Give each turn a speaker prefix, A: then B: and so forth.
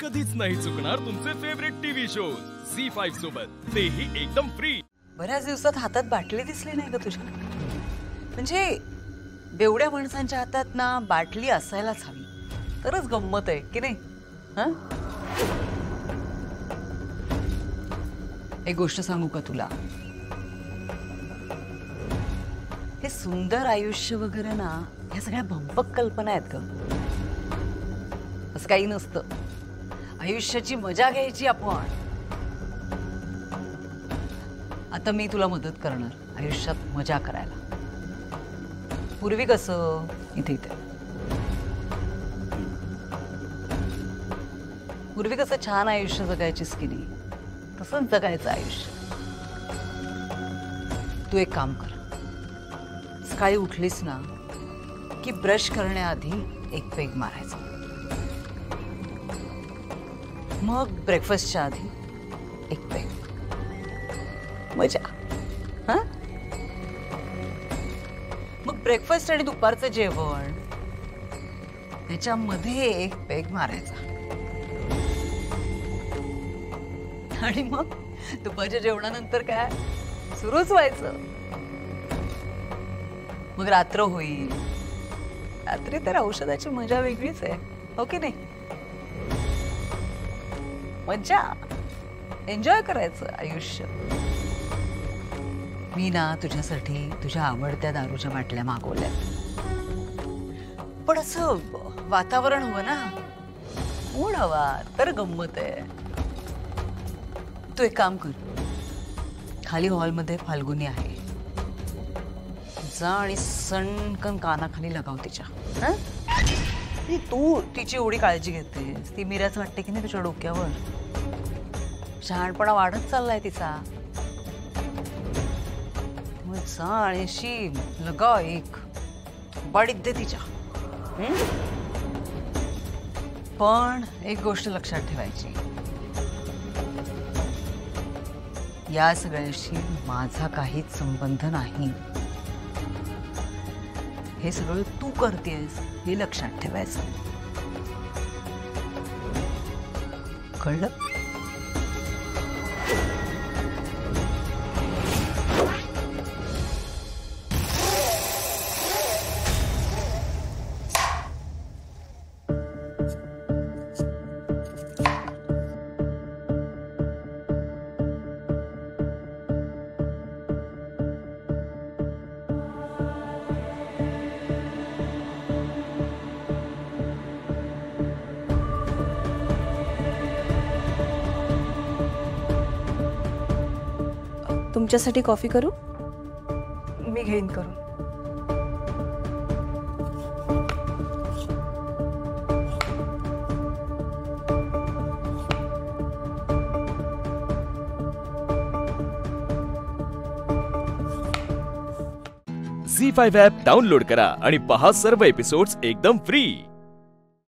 A: कधीच नाही चुकणार तुमचे फेवरेट टीव्ही शोज झी5 सोबत, तेही एकदम फ्री।
B: बऱ्याच दिवसात हातात बाटली दिसली नाही का तुझ्या? म्हणजे बेवड्या माणसांच्या हातात ना बाटली असायलाच हवी, तरच गंमत आहे की नाही? हा, एक गोष्ट सांगू का तुला? हे सुंदर आयुष्य वगैरे ना, ह्या सगळ्या भंपक कल्पना आहेत का? असं काही नसतं। आयुष्याची मजा घ्यायची आपण। आता मी तुला मदत करणार आयुष्यात मजा करायला। पूर्वी कसं इथे इथे पूर्वी कसं छान आयुष्य जगायचीस की नाही, तसंच जगायचं आयुष्य। तू एक काम कर, सकाळी उठलीस ना की ब्रश करण्याआधी एक पेग मारायचा, मग ब्रेकफास्टच्या आधी एक पेग, मजा। हा, मग ब्रेकफास्ट आणि दुपारचं जेवण त्याच्यामध्ये एक पेग मारायचा, आणि मग दुपारच्या जेवणानंतर काय सुरूच व्हायचं। मग रात्र होईल, रात्री तर औषधाची मजा वेगळीच आहे, हो की नाही? मजा, एन्जॉय करायचं आयुष्य। मी ना तुझ्यासाठी तुझ्या आवडत्या दारूच्या बाटल्या मागवल्या, पण असं वातावरण हवं ना, मूड हवा, तर गंमत आहे। तू एक काम कर, खाली हॉलमध्ये फाल्गुनी आहे, जा आणि सणकन कानाखाली लगाव तिच्या। हं? तू तिची एवढी काळजी घेतेस, ती मीराच वाटते की नाही तुझ्या डोक्यावर? शहाणपणा वाढत चाललाय तिचा, मग जा आणि अशी लगाव एक बाडीत दे तिच्या। पण एक गोष्ट लक्षात ठेवायची, या सगळ्याशी माझा काहीच संबंध नाही। हे सगळं तू करतेस हे लक्षात ठेवायचं, कळलं?
C: तुमच्यासाठी कॉफी करू? मी घेईन करू।
A: झी5 ॲप डाउनलोड करा आणि पहा सर्व एपिसोड्स एकदम फ्री।